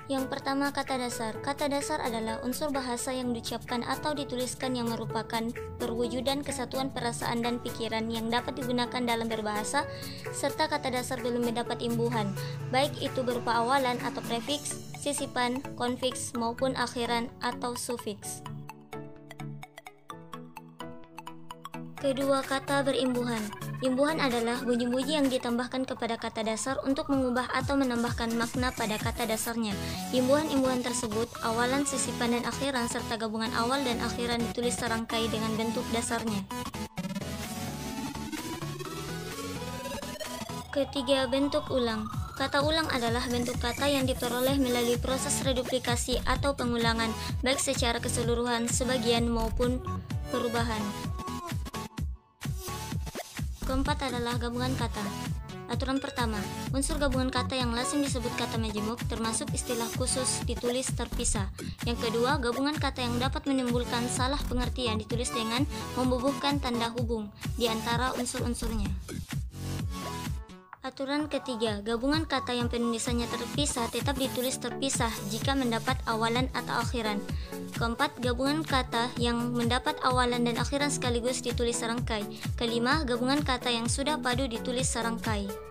Yang pertama, kata dasar. Kata dasar adalah unsur bahasa yang diucapkan atau dituliskan yang merupakan perwujudan kesatuan perasaan dan pikiran yang dapat digunakan dalam berbahasa, serta kata dasar belum mendapat imbuhan, baik itu berupa awalan atau prefiks, sisipan, konfiks, maupun akhiran atau sufiks. Kedua, kata berimbuhan. Imbuhan adalah bunyi-bunyi yang ditambahkan kepada kata dasar untuk mengubah atau menambahkan makna pada kata dasarnya. Imbuhan-imbuhan tersebut, awalan, sisipan, dan akhiran, serta gabungan awal dan akhiran ditulis serangkai dengan bentuk dasarnya. Ketiga, bentuk ulang. Kata ulang adalah bentuk kata yang diperoleh melalui proses reduplikasi atau pengulangan, baik secara keseluruhan, sebagian, maupun perubahan. Keempat adalah gabungan kata. Aturan pertama, unsur gabungan kata yang lazim disebut kata majemuk, termasuk istilah khusus ditulis terpisah. Yang kedua, gabungan kata yang dapat menimbulkan salah pengertian ditulis dengan membubuhkan tanda hubung di antara unsur-unsurnya. Aturan ketiga, gabungan kata yang penulisannya terpisah tetap ditulis terpisah jika mendapat awalan atau akhiran. Keempat, gabungan kata yang mendapat awalan dan akhiran sekaligus ditulis serangkai. Kelima, gabungan kata yang sudah padu ditulis serangkai.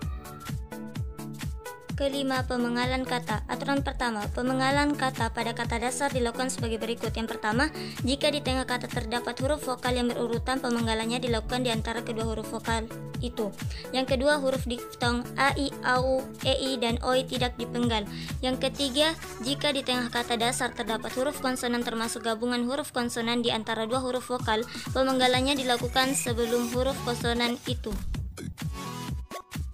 Kelima, pemengalan kata. Aturan pertama, pemengalan kata pada kata dasar dilakukan sebagai berikut. Yang pertama, jika di tengah kata terdapat huruf vokal yang berurutan, pemenggalannya dilakukan di antara kedua huruf vokal itu. Yang kedua, huruf diftong a, i, au, e, i, dan oi tidak dipenggal. Yang ketiga, jika di tengah kata dasar terdapat huruf konsonan termasuk gabungan huruf konsonan di antara dua huruf vokal, pemenggalannya dilakukan sebelum huruf konsonan itu.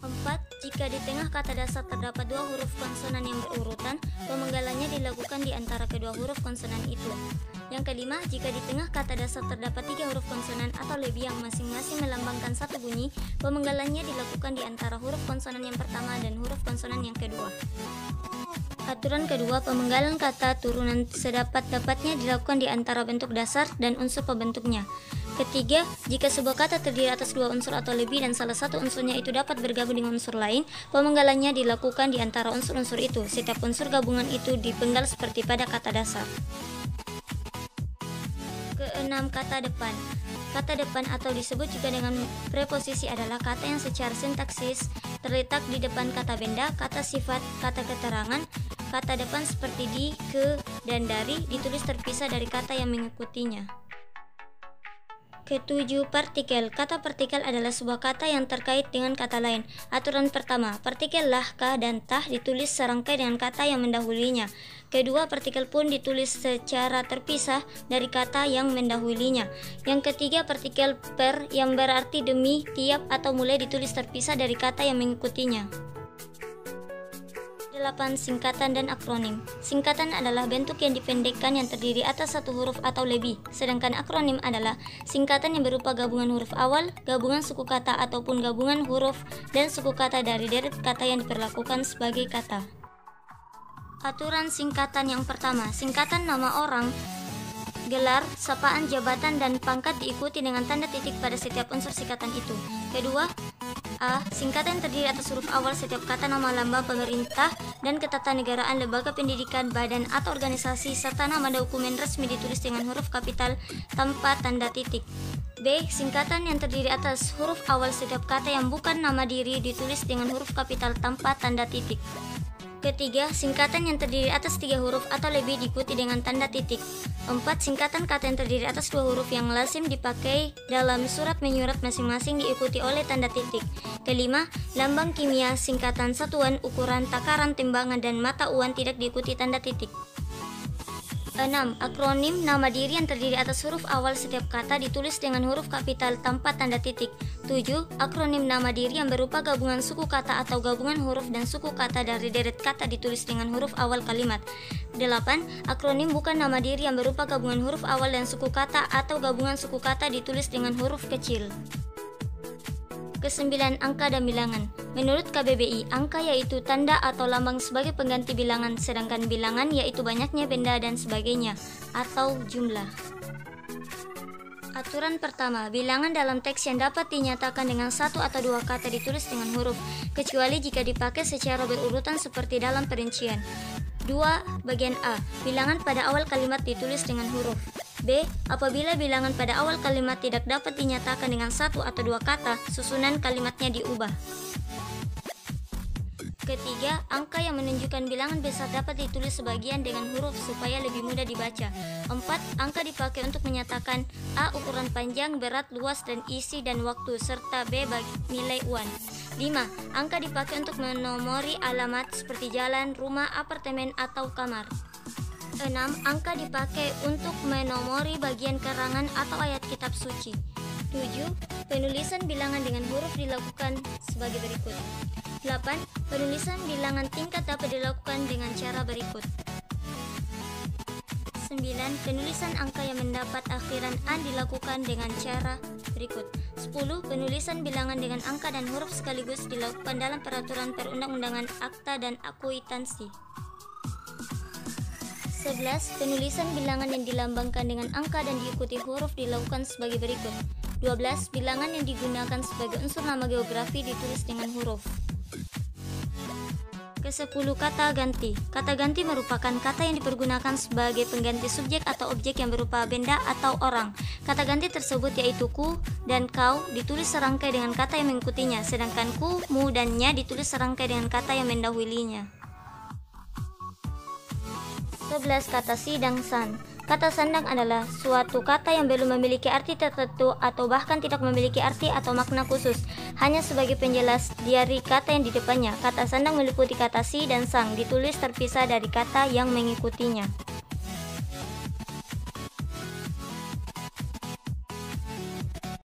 4. Jika di tengah kata dasar terdapat dua huruf konsonan yang berurutan, pemenggalannya dilakukan di antara kedua huruf konsonan itu. Yang kelima, jika di tengah kata dasar terdapat tiga huruf konsonan atau lebih yang masing-masing melambangkan satu bunyi, pemenggalannya dilakukan di antara huruf konsonan yang pertama dan huruf konsonan yang kedua. Aturan kedua, pemenggalan kata turunan sedapat-dapatnya dilakukan di antara bentuk dasar dan unsur pembentuknya. Ketiga, jika sebuah kata terdiri atas dua unsur atau lebih dan salah satu unsurnya itu dapat bergabung dengan unsur lain, pemenggalannya dilakukan di antara unsur-unsur itu. Setiap unsur gabungan itu dipenggal seperti pada kata dasar. Keenam, kata depan. Kata depan atau disebut juga dengan preposisi adalah kata yang secara sintaksis terletak di depan kata benda, kata sifat, kata keterangan. Kata depan seperti di, ke, dan dari ditulis terpisah dari kata yang mengikutinya. Ketujuh, partikel. Kata partikel adalah sebuah kata yang terkait dengan kata lain. Aturan pertama, partikel lah, kah, dan tah ditulis serangkai dengan kata yang mendahulunya. Kedua, partikel pun ditulis secara terpisah dari kata yang mendahulunya. Yang ketiga, partikel per yang berarti demi, tiap, atau mulai ditulis terpisah dari kata yang mengikutinya. 8. Singkatan dan akronim. Singkatan adalah bentuk yang dipendekkan yang terdiri atas satu huruf atau lebih, sedangkan akronim adalah singkatan yang berupa gabungan huruf awal, gabungan suku kata ataupun gabungan huruf dan suku kata dari deret kata yang diperlakukan sebagai kata. Aturan singkatan yang pertama, singkatan nama orang, gelar, sapaan, jabatan, dan pangkat diikuti dengan tanda titik pada setiap unsur singkatan itu. Kedua, A. Singkatan terdiri atas huruf awal setiap kata nama lambang pemerintah dan ketatanegaraan, lembaga pendidikan, badan atau organisasi, serta nama dokumen resmi ditulis dengan huruf kapital tanpa tanda titik. B. Singkatan yang terdiri atas huruf awal setiap kata yang bukan nama diri ditulis dengan huruf kapital tanpa tanda titik. Ketiga, singkatan yang terdiri atas 3 huruf atau lebih diikuti dengan tanda titik. 4. Singkatan kata yang terdiri atas 2 huruf yang lazim dipakai dalam surat menyurat masing-masing diikuti oleh tanda titik. Kelima, lambang kimia, singkatan satuan, ukuran, takaran, timbangan, dan mata uang tidak diikuti tanda titik. 6. Akronim nama diri yang terdiri atas huruf awal setiap kata ditulis dengan huruf kapital tanpa tanda titik. 7. Akronim nama diri yang berupa gabungan suku kata atau gabungan huruf dan suku kata dari deret kata ditulis dengan huruf awal kalimat. 8. Akronim bukan nama diri yang berupa gabungan huruf awal dan suku kata atau gabungan suku kata ditulis dengan huruf kecil. Kesembilan, angka dan bilangan. Menurut KBBI, angka yaitu tanda atau lambang sebagai pengganti bilangan, sedangkan bilangan yaitu banyaknya benda dan sebagainya, atau jumlah. Aturan pertama, bilangan dalam teks yang dapat dinyatakan dengan 1 atau 2 kata ditulis dengan huruf, kecuali jika dipakai secara berurutan seperti dalam perincian. 2. Bagian A. Bilangan pada awal kalimat ditulis dengan huruf. B. Apabila bilangan pada awal kalimat tidak dapat dinyatakan dengan satu atau dua kata, susunan kalimatnya diubah. Ketiga, angka yang menunjukkan bilangan besar dapat ditulis sebagian dengan huruf supaya lebih mudah dibaca. 4. Angka dipakai untuk menyatakan A. Ukuran panjang, berat, luas, dan isi dan waktu, serta B. Nilai uan. 5. Angka dipakai untuk menomori alamat seperti jalan, rumah, apartemen, atau kamar. 6. Angka dipakai untuk menomori bagian karangan atau ayat kitab suci. 7. Penulisan bilangan dengan huruf dilakukan sebagai berikut. 8. Penulisan bilangan tingkat dapat dilakukan dengan cara berikut. 9. Penulisan angka yang mendapat akhiran an dilakukan dengan cara berikut. 10. Penulisan bilangan dengan angka dan huruf sekaligus dilakukan dalam peraturan perundang-undangan, akta, dan akuitansi. 11. Penulisan bilangan yang dilambangkan dengan angka dan diikuti huruf dilakukan sebagai berikut. 12. Bilangan yang digunakan sebagai unsur nama geografi ditulis dengan huruf. Ke-10. Kata ganti. Kata ganti merupakan kata yang dipergunakan sebagai pengganti subjek atau objek yang berupa benda atau orang. Kata ganti tersebut yaitu ku dan kau ditulis serangkai dengan kata yang mengikutinya, sedangkan ku, mu, dan nya ditulis serangkai dengan kata yang mendahulunya. 11. Kata si dan san. Kata sandang adalah suatu kata yang belum memiliki arti tertentu atau bahkan tidak memiliki arti atau makna khusus, hanya sebagai penjelas dari kata yang di depannya. Kata sandang meliputi kata si dan sang, ditulis terpisah dari kata yang mengikutinya.